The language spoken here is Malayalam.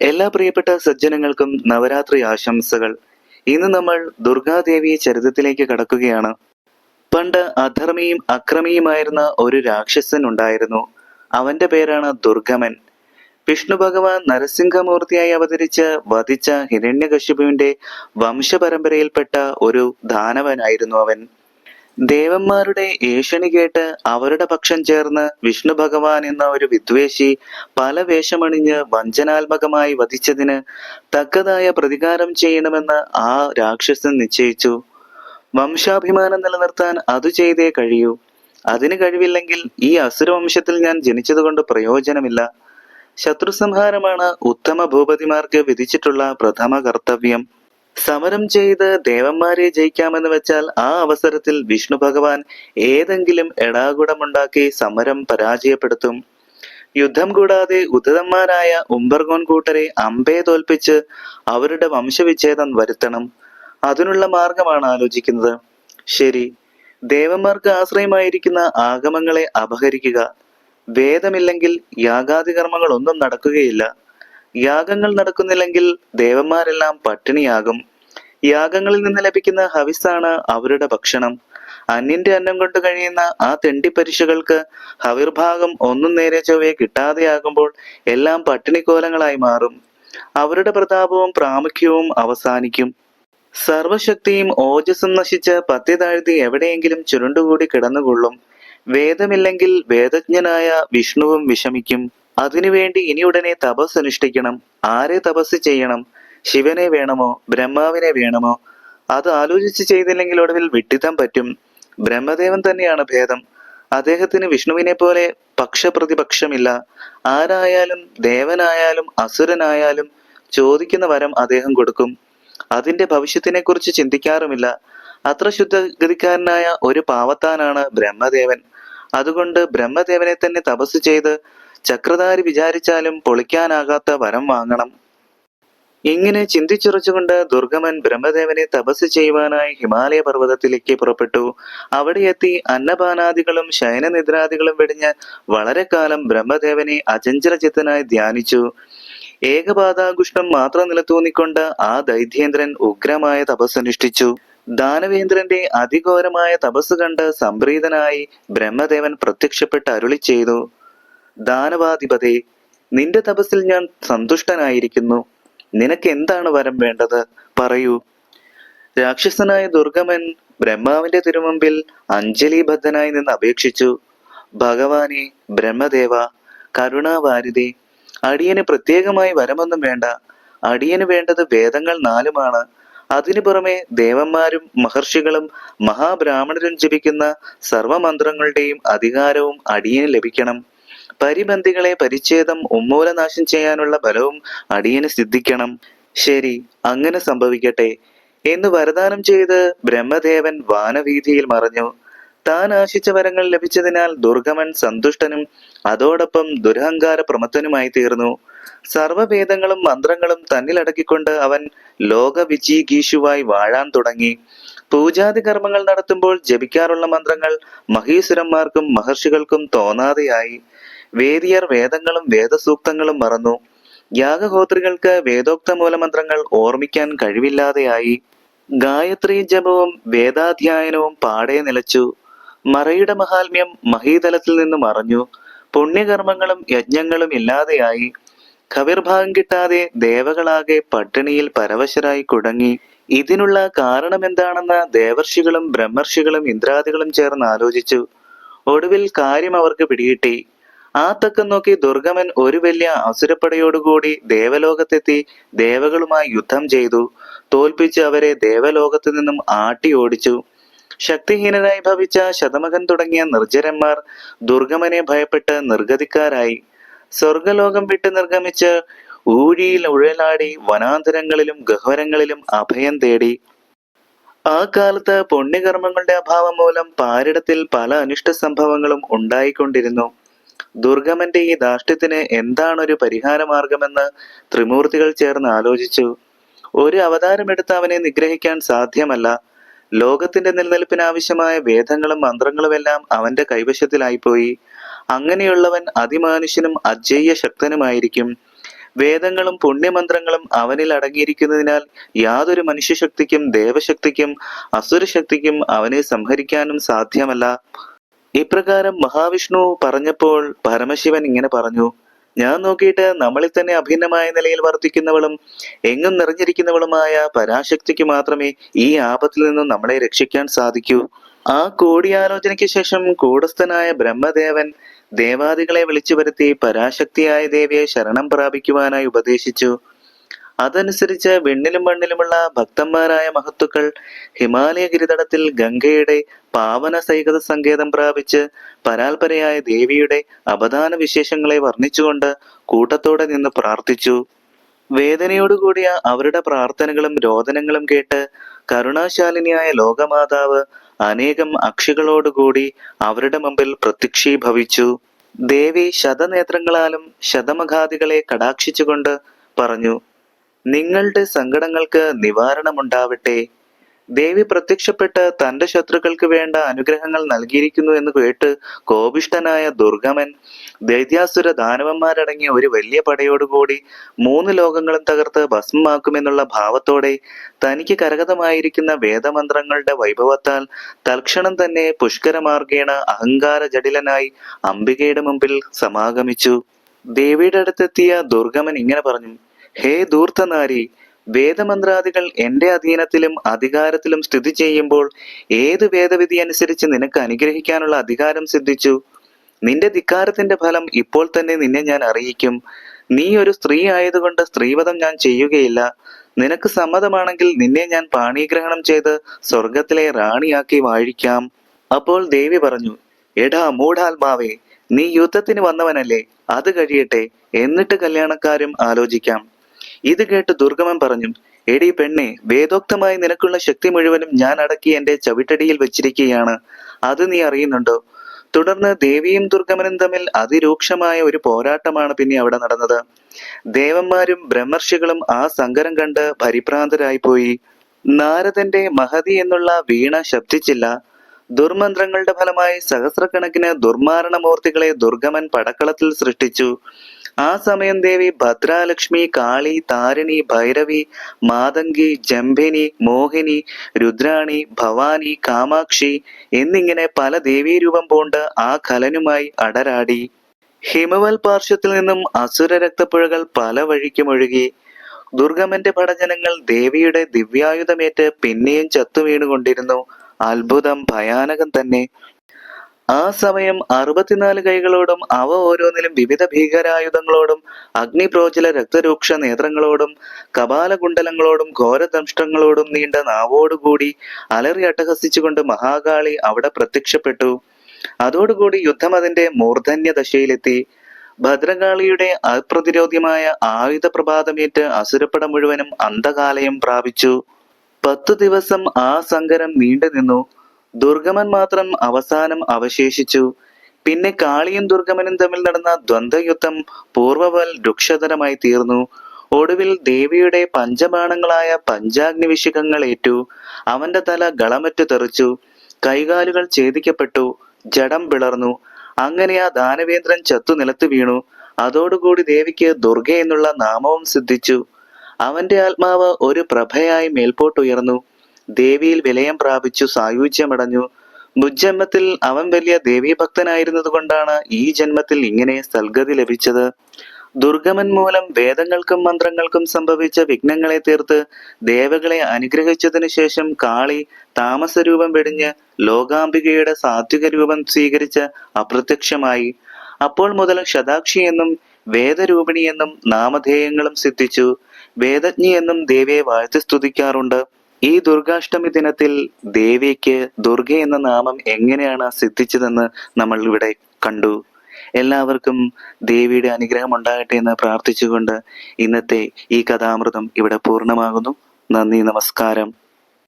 എല്ലാ പ്രിയപ്പെട്ട സജ്ജനങ്ങൾക്കും നവരാത്രി ആശംസകൾ. ഇന്ന് നമ്മൾ ദുർഗാദേവി ചരിത്രത്തിലേക്ക് കടക്കുകയാണ്. പണ്ട് അധർമ്മിയും അക്രമിയുമായിരുന്ന ഒരു രാക്ഷസൻ ഉണ്ടായിരുന്നു. അവന്റെ പേരാണ് ദുർഗമൻ. വിഷ്ണു ഭഗവാൻ നരസിംഹമൂർത്തിയായി അവതരിച്ച് വധിച്ച ഹിരണ്യകശിപുവിന്റെ വംശപരമ്പരയിൽപ്പെട്ട ഒരു ദാനവനായിരുന്നു അവൻ. ദേവന്മാരുടെ ഏഷണി കേട്ട് അവരുടെ പക്ഷം ചേർന്ന് വിഷ്ണു ഭഗവാൻ എന്ന ഒരു വിദ്വേഷി പല വേഷമണിഞ്ഞ് വഞ്ചനാത്മകമായി വധിച്ചതിന് തക്കതായ പ്രതികാരം ചെയ്യണമെന്ന് ആ രാക്ഷസൻ നിശ്ചയിച്ചു. വംശാഭിമാനം നിലനിർത്താൻ അത് ചെയ്തേ കഴിയൂ. അതിന് കഴിവില്ലെങ്കിൽ ഈ അസുരവംശത്തിൽ ഞാൻ ജനിച്ചതുകൊണ്ട് പ്രയോജനമില്ല. ശത്രുസംഹാരമാണ് ഉത്തമ ഭൂപതിമാർക്ക് വിധിച്ചിട്ടുള്ള പ്രഥമ കർത്തവ്യം. സമരം ചെയ്ത് ദേവന്മാരെ ജയിക്കാമെന്ന് വെച്ചാൽ ആ അവസരത്തിൽ വിഷ്ണു ഭഗവാൻ ഏതെങ്കിലും എടാകുടമുണ്ടാക്കി സമരം പരാജയപ്പെടുത്തും. യുദ്ധം കൂടാതെ ഉദിതന്മാരായ ഉംബർഗോൺ കൂട്ടരെ അമ്പേ തോൽപ്പിച്ച് അവരുടെ വംശവിച്ഛേദം വരുത്തണം. അതിനുള്ള മാർഗമാണ് ആലോചിക്കുന്നത്. ശരി, ദേവന്മാർക്ക് ആശ്രയമായിരിക്കുന്ന ആഗമങ്ങളെ അപഹരിക്കുക. വേദമില്ലെങ്കിൽ യാഗാദികർമ്മങ്ങൾ ഒന്നും നടക്കുകയില്ല. യാഗങ്ങൾ നടക്കുന്നില്ലെങ്കിൽ ദേവന്മാരെല്ലാം പട്ടിണിയാകും. യാഗങ്ങളിൽ നിന്ന് ലഭിക്കുന്ന ഹവിസാണ് അവരുടെ ഭക്ഷണം. അന്യന്റെ അന്നം കൊണ്ട് കഴിയുന്ന ആ തെണ്ടിപ്പരിശുകൾക്ക് ഹവിർഭാഗം ഒന്നും നേരെ ചൊവ്വേ കിട്ടാതെയാകുമ്പോൾ എല്ലാം പട്ടിണിക്കോലങ്ങളായി മാറും. അവരുടെ പ്രതാപവും പ്രാമുഖ്യവും അവസാനിക്കും. സർവശക്തിയും ഓജസ്സും നശിച്ച് പത്തി താഴ്ത്തി എവിടെയെങ്കിലും ചുരുണ്ടുകൂടി കിടന്നുകൊള്ളും. വേദമില്ലെങ്കിൽ വേദജ്ഞനായ വിഷ്ണുവും വിഷമിക്കും. അതിനുവേണ്ടി ഇനി ഉടനെ തപസ് അനുഷ്ഠിക്കണം. ആരെ തപസ് ചെയ്യണം? ശിവനെ വേണമോ ബ്രഹ്മാവിനെ വേണമോ? അത് ആലോചിച്ച് ചെയ്തില്ലെങ്കിൽ ഒടുവിൽ വിഡ്ഢിത്തം പറ്റും. ബ്രഹ്മദേവൻ തന്നെയാണ് ഭേദം. അദ്ദേഹത്തിന് വിഷ്ണുവിനെ പോലെ പക്ഷപ്രതിപക്ഷമില്ല. ആരായാലും ദേവനായാലും അസുരനായാലും ചോദിക്കുന്ന വരം അദ്ദേഹം കൊടുക്കും. അതിന്റെ ഭവിഷ്യത്തിനെ കുറിച്ച് ചിന്തിക്കാറുമില്ല. അത്ര ശുദ്ധഗതിക്കാരനായ ഒരു പാവത്താനാണ് ബ്രഹ്മദേവൻ. അതുകൊണ്ട് ബ്രഹ്മദേവനെ തന്നെ തപസ് ചെയ്ത് ചക്രധാരി വിചാരിച്ചാലും പൊളിക്കാനാകാത്ത വരം വാങ്ങണം. ഇങ്ങനെ ചിന്തിച്ചുറച്ചുകൊണ്ട് ദുർഗമൻ ബ്രഹ്മദേവനെ തപസ് ചെയ്യുവാനായി ഹിമാലയ പർവ്വതത്തിലേക്ക് പുറപ്പെട്ടു. അവിടെ എത്തി അന്നപാനാദികളും ശയനനിദ്രാദികളും വെടിഞ്ഞ് വളരെ കാലം ബ്രഹ്മദേവനെ അചഞ്ചലചിത്തനായി ധ്യാനിച്ചു. ഏകപാദാകുഷ്ഠം മാത്രം നിലത്തൂന്നിക്കൊണ്ട് ആ ദൈത്യേന്ദ്രൻ ഉഗ്രമായ തപസ്സനുഷ്ഠിച്ചു. ദാനവേന്ദ്രന്റെ അതിഘോരമായ തപസ് കണ്ട് സംപ്രീതനായി ബ്രഹ്മദേവൻ പ്രത്യക്ഷപ്പെട്ട് അരുളി ചെയ്തു: ദാനവാധിപതേ, നിന്റെ തപസ്സിൽ ഞാൻ സന്തുഷ്ടനായിരിക്കുന്നു. നിനക്ക് എന്താണ് വരം വേണ്ടത്? പറയൂ. രാക്ഷസനായ ദുർഗമൻ ബ്രഹ്മാവിന്റെ തിരുമുമ്പിൽ അഞ്ജലിബദ്ധനായി നിന്ന് അപേക്ഷിച്ചു: ഭഗവാനെ, ബ്രഹ്മദേവ, കരുണാവാരിധി, അടിയന് പ്രത്യേകമായി വരമൊന്നും വേണ്ട. അടിയന് വേണ്ടത് വേദങ്ങൾ 4 അതിനു പുറമെ ദേവന്മാരും മഹർഷികളും മഹാബ്രാഹ്മണരും ജപിക്കുന്ന സർവമന്ത്രങ്ങളുടെയും അധികാരവും അടിയന് ലഭിക്കണം. പരിബന്ധികളെ പരിച്ഛേദം ഉന്മൂലനാശം ചെയ്യാനുള്ള ബലവും അടിയന് സിദ്ധിക്കണം. ശരി, അങ്ങനെ സംഭവിക്കട്ടെ എന്ന് വരദാനം ചെയ്ത് ബ്രഹ്മദേവൻ വാനവീഥിയിൽ മറഞ്ഞു. താൻ ആശിച്ച വരങ്ങൾ ലഭിച്ചതിനാൽ ദുർഗമൻ സന്തുഷ്ടനും അതോടൊപ്പം ദുരഹങ്കാര പ്രമത്തനുമായി തീർന്നു. സർവവേദങ്ങളും മന്ത്രങ്ങളും തന്നിലടക്കിക്കൊണ്ട് അവൻ ലോകവിജീഗീഷുവായി വാഴാൻ തുടങ്ങി. പൂജാതി കർമ്മങ്ങൾ നടത്തുമ്പോൾ ജപിക്കാറുള്ള മന്ത്രങ്ങൾ മഹീസുരന്മാർക്കും മഹർഷികൾക്കും തോന്നാതെയായി. വേദിയർ വേദങ്ങളും വേദസൂക്തങ്ങളും മറന്നു. യാഗഹോത്രികൾക്ക് വേദോക്ത മൂലമന്ത്രങ്ങൾ ഓർമ്മിക്കാൻ കഴിവില്ലാതെയായി. ഗായത്രി ജപവും വേദാധ്യായനവും പാടെ നിലച്ചു. മറയുടെ മഹാത്മ്യം മഹീതലത്തിൽ നിന്ന് മറഞ്ഞു. പുണ്യകർമ്മങ്ങളും യജ്ഞങ്ങളും ഇല്ലാതെയായി. ഖവിർഭാഗം കിട്ടാതെ ദേവകളാകെ പട്ടിണിയിൽ പരവശരായി കുടങ്ങി. ഇതിനുള്ള കാരണം എന്താണെന്ന് ദേവർഷികളും ബ്രഹ്മർഷികളും ഇന്ദ്രാദികളും ചേർന്ന് ആലോചിച്ചു. ഒടുവിൽ കാര്യം അവർക്ക് പിടികിട്ടി. ആ തക്കം നോക്കി ദുർഗമൻ ഒരു വലിയ അസുരപ്പടയോടുകൂടി ദേവലോകത്തെത്തി ദേവകളുമായി യുദ്ധം ചെയ്തു. തോൽപ്പിച്ച് അവരെ ദേവലോകത്തു നിന്നും ആട്ടി ഓടിച്ചു. ശക്തിഹീനരായി ഭവിച്ച ശതമകൻ തുടങ്ങിയ നിർജ്ജരന്മാർ ദുർഗമനെ ഭയപ്പെട്ട് നിർഗതിക്കാരായി. സ്വർഗലോകം വിട്ട് നിർഗമിച്ച് ഊഴിയിൽ ഉഴലാടി വനാന്തരങ്ങളിലും ഗഹ്വരങ്ങളിലും അഭയം തേടി. ആ കാലത്ത് പുണ്യകർമ്മങ്ങളുടെ അഭാവം മൂലം പാരിടത്തിൽ പല അനിഷ്ട സംഭവങ്ങളും ഉണ്ടായിക്കൊണ്ടിരുന്നു. ദുർഗമന്റെ ഈ ധാർഷ്ട്യത്തിന് എന്താണൊരു പരിഹാര മാർഗമെന്ന് ത്രിമൂർത്തികൾ ചേർന്ന് ആലോചിച്ചു. ഒരു അവതാരമെടുത്ത് അവനെ നിഗ്രഹിക്കാൻ സാധ്യമല്ല. ലോകത്തിന്റെ നിലനിൽപ്പിനാവശ്യമായ വേദങ്ങളും മന്ത്രങ്ങളുമെല്ലാം അവന്റെ കൈവശത്തിലായിപ്പോയി. അങ്ങനെയുള്ളവൻ അതിമാനുഷ്യനും അജയ്യ ശക്തനുമായിരിക്കും. വേദങ്ങളും പുണ്യമന്ത്രങ്ങളും അവനിൽ അടങ്ങിയിരിക്കുന്നതിനാൽ യാതൊരു മനുഷ്യശക്തിക്കും ദേവശക്തിക്കും അസുരശക്തിക്കും അവനെ സംഹരിക്കാനും സാധ്യമല്ല. ഇപ്രകാരം മഹാവിഷ്ണു പറഞ്ഞപ്പോൾ പരമശിവൻ ഇങ്ങനെ പറഞ്ഞു: ഞാൻ നോക്കിയിട്ട് നമ്മളിൽ തന്നെ അഭിന്നമായ നിലയിൽ വർത്തിക്കുന്നവളും എങ്ങും നിറഞ്ഞിരിക്കുന്നവളുമായ പരാശക്തിക്ക് മാത്രമേ ഈ ആപത്തിൽ നിന്നും നമ്മളെ രക്ഷിക്കാൻ സാധിക്കൂ. ആ കൂടിയാലോചനയ്ക്ക് ശേഷം കൂടസ്ഥനായ ബ്രഹ്മദേവൻ ദേവാദികളെ വിളിച്ചു വരുത്തി പരാശക്തിയായ ദേവിയെ ശരണം പ്രാപിക്കുവാനായി ഉപദേശിച്ചു. അതനുസരിച്ച് വിണ്ണിലും മണ്ണിലുമുള്ള ഭക്തന്മാരായ മഹത്തുക്കൾ ഹിമാലയ ഗിരിതടത്തിൽ ഗംഗയുടെ പാവന സൈകത സങ്കേതം പ്രാപിച്ച് പരാൽപരയായ ദേവിയുടെ അപദാന വിശേഷങ്ങളെ വർണ്ണിച്ചുകൊണ്ട് കൂട്ടത്തോടെ നിന്ന് പ്രാർത്ഥിച്ചു. വേദനയോടുകൂടിയ അവരുടെ പ്രാർത്ഥനകളും രോദനങ്ങളും കേട്ട് കരുണാശാലിനിയായ ലോകമാതാവ് അനേകം അക്ഷികളോടുകൂടി അവരുടെ മുമ്പിൽ പ്രത്യക്ഷീഭവിച്ചു. ദേവി ശതനേത്രങ്ങളാലും ശതമഘാദികളെ കടാക്ഷിച്ചുകൊണ്ട് പറഞ്ഞു: നിങ്ങളുടെ സങ്കടങ്ങൾക്ക് നിവാരണമുണ്ടാവട്ടെ. ദേവി പ്രത്യക്ഷപ്പെട്ട് തന്റെ ശത്രുക്കൾക്ക് വേണ്ട അനുഗ്രഹങ്ങൾ നൽകിയിരിക്കുന്നു എന്ന് കേട്ട് കോപിഷ്ഠനായ ദുർഗമൻ ദൈത്യാസുര ദാനവന്മാരടങ്ങിയ ഒരു വലിയ പടയോടുകൂടി 3 ലോകങ്ങളും തകർത്ത് ഭസ്മമാക്കുമെന്നുള്ള ഭാവത്തോടെ തനിക്ക് കരഗതമായിരിക്കുന്ന വേദമന്ത്രങ്ങളുടെ വൈഭവത്താൽ തൽക്ഷണം തന്നെ പുഷ്കരമാർഗേണ അഹങ്കാര ജടിലനായി അംബികയുടെ മുമ്പിൽ സമാഗമിച്ചു. ദേവിയുടെ അടുത്തെത്തിയ ദുർഗമൻ ഇങ്ങനെ പറഞ്ഞു: ഹേ ധൂർത്തനാരി, വേദമന്ത്രാദികൾ എന്റെ അധീനത്തിലും അധികാരത്തിലും സ്ഥിതി ചെയ്യുമ്പോൾ ഏത് വേദവിധി അനുസരിച്ച് നിനക്ക് അനുഗ്രഹിക്കാനുള്ള അധികാരം സിദ്ധിച്ചു? നിന്റെ ധിക്കാരത്തിന്റെ ഫലം ഇപ്പോൾ തന്നെ നിന്നെ ഞാൻ അറിയിക്കും. നീ ഒരു സ്ത്രീ ആയതുകൊണ്ട് സ്ത്രീവധം ഞാൻ ചെയ്യുകയില്ല. നിനക്ക് സമ്മതമാണെങ്കിൽ നിന്നെ ഞാൻ പാണീഗ്രഹണം ചെയ്ത് സ്വർഗത്തിലെ റാണിയാക്കി വാഴിക്കാം. അപ്പോൾ ദേവി പറഞ്ഞു: എടാ മൂഢാത്മാവേ, നീ യുദ്ധത്തിന് വന്നവനല്ലേ? അത് കഴിയട്ടെ, എന്നിട്ട് കല്യാണക്കാരും ആലോചിക്കാം. ഇത് കേട്ട് ദുർഗമൻ പറഞ്ഞു: എടി പെണ്ണെ, വേദോക്തമായി നിനക്കുള്ള ശക്തി മുഴുവനും ഞാൻ അടക്കി എന്റെ ചവിട്ടടിയിൽ വെച്ചിരിക്കുകയാണ്. അത് നീ അറിയുന്നുണ്ടോ? തുടർന്ന് ദേവിയും ദുർഗമനും തമ്മിൽ അതിരൂക്ഷമായ ഒരു പോരാട്ടമാണ് പിന്നെ അവിടെ നടന്നത്. ദേവന്മാരും ബ്രഹ്മർഷികളും ആ സങ്കരം കണ്ട് പരിഭ്രാന്തരായിപ്പോയി. നാരദന്റെ മഹതി എന്നുള്ള വീണ ശബ്ദിച്ചില്ല. ദുർമന്ത്രങ്ങളുടെ ഫലമായി സഹസ്രക്കണക്കിന് ദുർമാരണമൂർത്തികളെ ദുർഗമൻ പടക്കളത്തിൽ സൃഷ്ടിച്ചു. ആ സമയം ദേവി ഭദ്രാലക്ഷ്മി, കാളി, താരിണി, ഭൈരവി, മാതംഗി, ജംഭിനി, മോഹിനി, രുദ്രാണി, ഭവാനി, കാമാക്ഷി എന്നിങ്ങനെ പല ദേവീരൂപം പൂണ്ട് ആ കലനുമായി അടരാടി. ഹിമവൽ പാർശ്വത്തിൽ നിന്നും അസുര രക്തപ്പുഴകൾ പല വഴിക്കും ഒഴുകി. ദുർഗമന്റെ ഭടജനങ്ങൾ ദേവിയുടെ ദിവ്യായുധമേറ്റ് പിന്നെയും ചത്തുവീണുകൊണ്ടിരുന്നു. അത്ഭുതം, ഭയാനകം തന്നെ. ആ സമയം 64 കൈകളോടും അവ ഓരോന്നിലും വിവിധ ഭീകരായുധങ്ങളോടും അഗ്നിപ്രോജ്വല രക്തരൂക്ഷ നേത്രങ്ങളോടും കപാലകുണ്ടലങ്ങളോടും ഘോരദംഷ്ടങ്ങളോടും നീണ്ട നാവോടുകൂടി അലറി അട്ടഹസിച്ചുകൊണ്ട് മഹാകാളി അവിടെ പ്രത്യക്ഷപ്പെട്ടു. അതോടുകൂടി യുദ്ധം അതിന്റെ മൂർധന്യ ദശയിലെത്തി. ഭദ്രകാളിയുടെ അപ്രതിരോധ്യമായ ആയുധ പ്രഭാതമേറ്റ് അസുരപ്പട മുഴുവനും അന്ധകാലയം പ്രാപിച്ചു. 10 ദിവസം ആ സങ്കരം നീണ്ടു നിന്നു. ദുർഗമൻ മാത്രം അവസാനം അവശേഷിച്ചു. പിന്നെ കാളിയും ദുർഗമനും തമ്മിൽ നടന്ന ദ്വന്ദ്വയുദ്ധം പൂർവവൽ രുക്ഷതരമായി തീർന്നു. ഒടുവിൽ ദേവിയുടെ പഞ്ചബാണങ്ങളായ പഞ്ചാഗ്നിവിശിഖങ്ങൾ ഏറ്റു. അവന്റെ തല ഗളമറ്റു തെറിച്ചു. കൈകാലുകൾ ഛേദിക്കപ്പെട്ടു. ജഡം പിളർന്നു. അങ്ങനെ ആ ദാനവേന്ദ്രൻ ചത്തു നിലത്ത് വീണു. അതോടുകൂടി ദേവിക്ക് ദുർഗ എന്നുള്ള നാമവും സിദ്ധിച്ചു. അവന്റെ ആത്മാവ് ഒരു പ്രഭയായി മേൽപോട്ടുയർന്നു. ദേവിയിൽ വിലയം പ്രാപിച്ചു സായുജ്യമടഞ്ഞു. മുജ്ജന്മത്തിൽ അവൻ വലിയ ദേവീഭക്തനായിരുന്നത് കൊണ്ടാണ് ഈ ജന്മത്തിൽ ഇങ്ങനെ സൽഗതി ലഭിച്ചത്. ദുർഗമൻ മൂലം വേദങ്ങൾക്കും മന്ത്രങ്ങൾക്കും സംഭവിച്ച വിഘ്നങ്ങളെ തീർത്ത് ദേവകളെ അനുഗ്രഹിച്ചതിനു ശേഷം കാളി താമസരൂപം വെടിഞ്ഞ് ലോകാംബികയുടെ സാത്വിക രൂപം സ്വീകരിച്ച് അപ്രത്യക്ഷമായി. അപ്പോൾ മുതൽ ശതാക്ഷി എന്നും വേദരൂപിണി എന്നും നാമധേയങ്ങളും സിദ്ധിച്ചു. വേദജ്ഞി എന്നും ദേവിയെ വാഴ്ത്തി സ്തുതിക്കാറുണ്ട്. ഈ ദുർഗാഷ്ടമി ദിനത്തിൽ ദേവിക്ക് ദുർഗ എന്ന നാമം എങ്ങനെയാണ് സിദ്ധിച്ചതെന്ന് നമ്മൾ ഇവിടെ കണ്ടു. എല്ലാവർക്കും ദേവിയുടെ അനുഗ്രഹം ഉണ്ടാകട്ടെ എന്ന് പ്രാർത്ഥിച്ചുകൊണ്ട് ഇന്നത്തെ ഈ കഥാമൃതം ഇവിടെ പൂർണ്ണമാകുന്നു. നന്ദി, നമസ്കാരം.